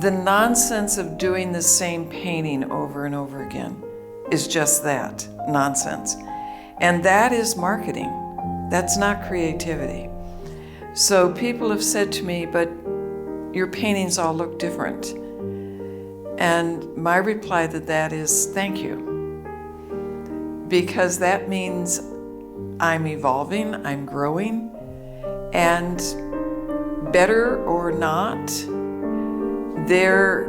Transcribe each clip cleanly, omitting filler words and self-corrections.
The nonsense of doing the same painting over and over again is just that, nonsense. And that is marketing. That's not creativity. So people have said to me, but your paintings all look different. And my reply to that is, thank you. Because that means I'm evolving, I'm growing, and better or not, they're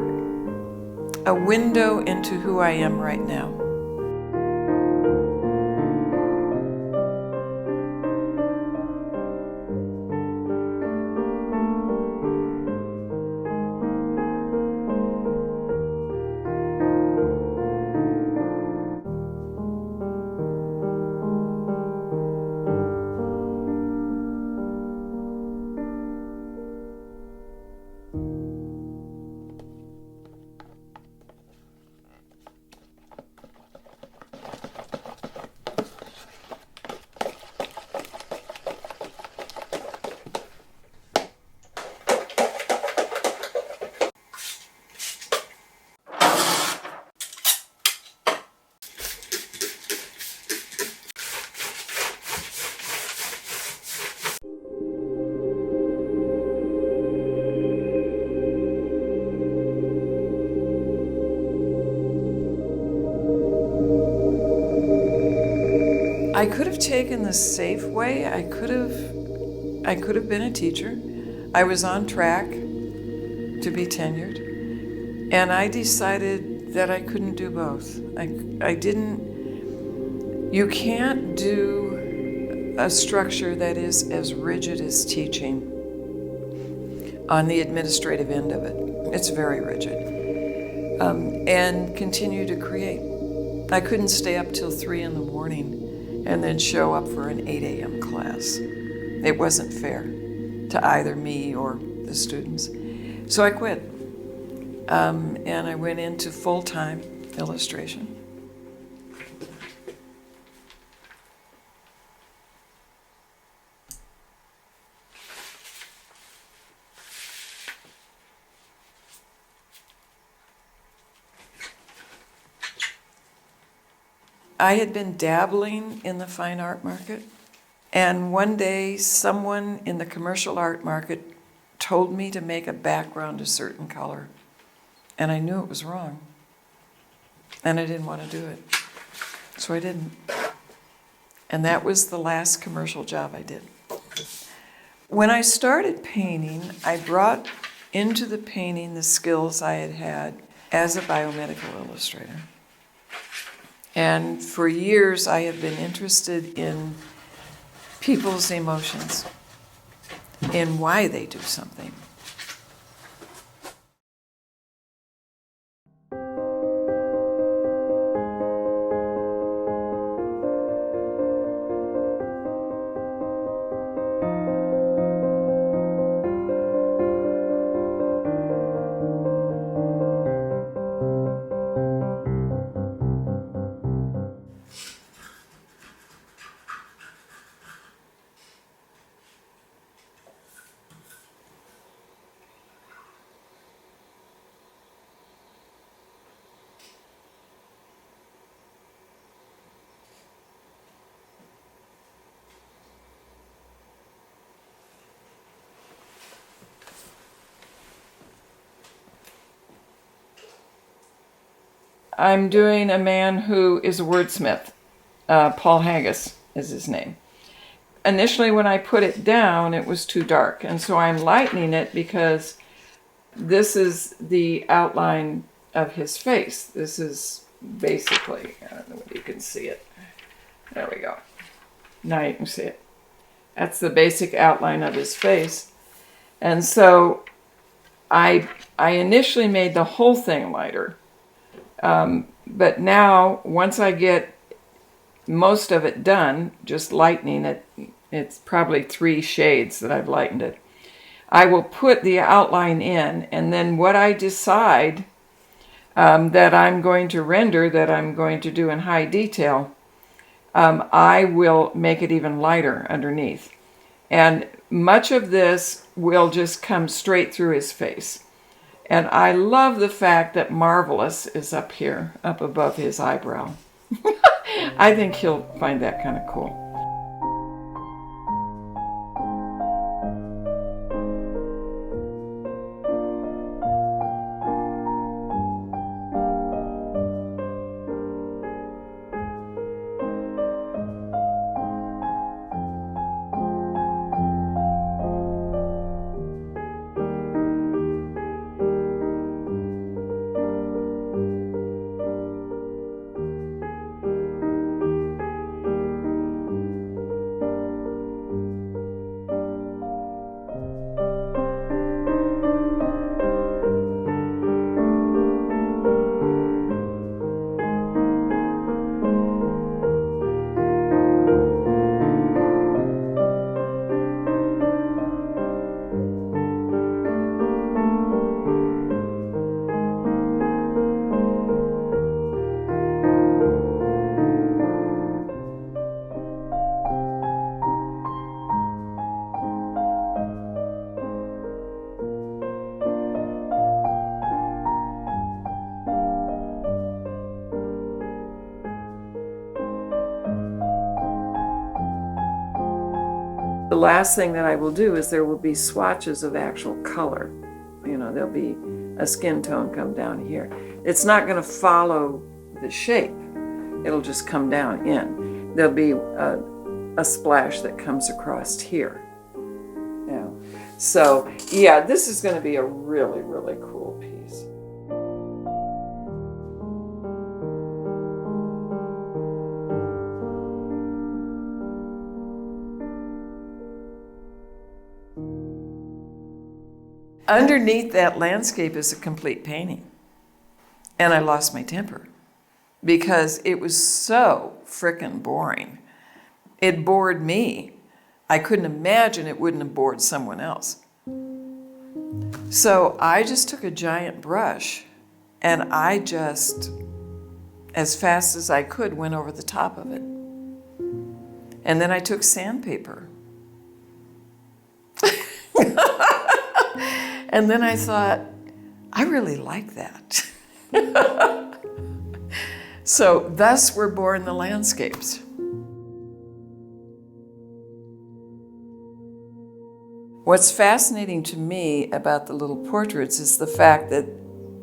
a window into who I am right now. I could have taken the safe way. I could have been a teacher. I was on track to be tenured, and I decided that I couldn't do both. I didn't. You can't do a structure that is as rigid as teaching on the administrative end of it. It's very rigid. And continue to create. I couldn't stay up till 3 in the morning and then show up for an 8 a.m. class. It wasn't fair to either me or the students. So I quit. And I went into full-time illustration. I had been dabbling in the fine art market, and one day someone in the commercial art market told me to make a background a certain color, and I knew it was wrong, and I didn't want to do it, so I didn't. And that was the last commercial job I did. When I started painting, I brought into the painting the skills I had had as a biomedical illustrator. And for years, I have been interested in people's emotions, in why they do something. I'm doing a man who is a wordsmith. Paul Haggis is his name. Initially, when I put it down, it was too dark, and so I'm lightening it because this is the outline of his face. This is basically, I don't know whether you can see it. There we go. Now you can see it. That's the basic outline of his face. And so I initially made the whole thing lighter. But now, once I get most of it done, just lightening it, it's probably 3 shades that I've lightened it. I will put the outline in, and then what I decide that I'm going to render, that I'm going to do in high detail, I will make it even lighter underneath. And much of this will just come straight through his face. And I love the fact that Marvelous is up here, up above his eyebrow. I think he'll find that kind of cool. The last thing that I will do is there will be swatches of actual color. You know, there'll be a skin tone come down here. It's not going to follow the shape. It'll just come down in. There'll be a splash that comes across here. Yeah. So, yeah, this is going to be a really, really cool piece. Underneath that landscape is a complete painting. And I lost my temper because it was so frickin' boring. It bored me. I couldn't imagine it wouldn't have bored someone else. So I just took a giant brush and I just, as fast as I could, went over the top of it. And then I took sandpaper. And then I thought, I really like that. So thus were born the landscapes. What's fascinating to me about the little portraits is the fact that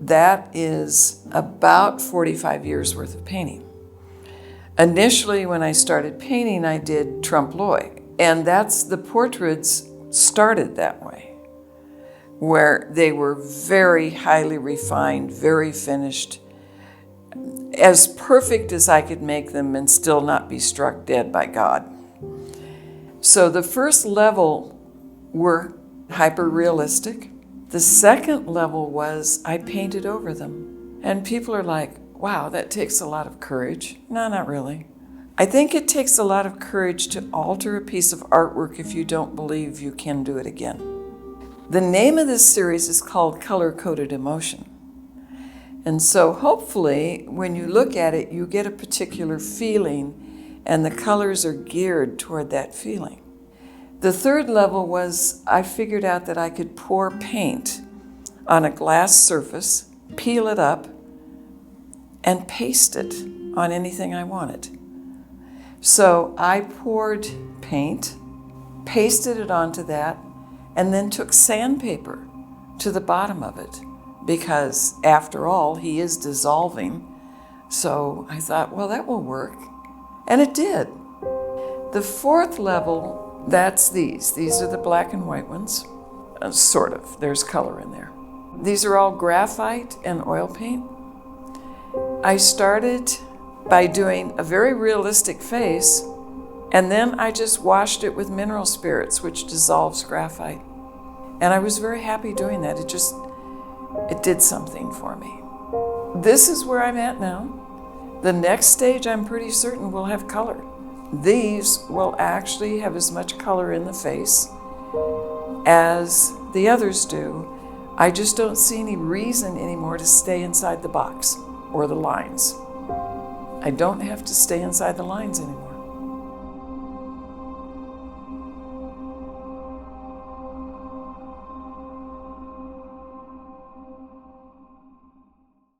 that is about 45 years worth of painting. Initially, when I started painting, I did trompe-l'oeil, and the portraits started that way, where they were very highly refined, very finished, as perfect as I could make them and still not be struck dead by God. So the first level were hyper-realistic. The second level was I painted over them. And people are like, wow, that takes a lot of courage. No, not really. I think it takes a lot of courage to alter a piece of artwork if you don't believe you can do it again. The name of this series is called Color-Coded Emotion. And so hopefully when you look at it, you get a particular feeling and the colors are geared toward that feeling. The third level was I figured out that I could pour paint on a glass surface, peel it up, and paste it on anything I wanted. So I poured paint, pasted it onto that, and then took sandpaper to the bottom of it because, after all, he is dissolving. So I thought, well, that will work. And it did. The fourth level, that's these. These are the black and white ones. Sort of. There's color in there. These are all graphite and oil paint. I started by doing a very realistic face, and then I just washed it with mineral spirits, which dissolves graphite. And I was very happy doing that. It did something for me. This is where I'm at now. The next stage, I'm pretty certain, will have color. These will actually have as much color in the face as the others do. I just don't see any reason anymore to stay inside the box or the lines. I don't have to stay inside the lines anymore.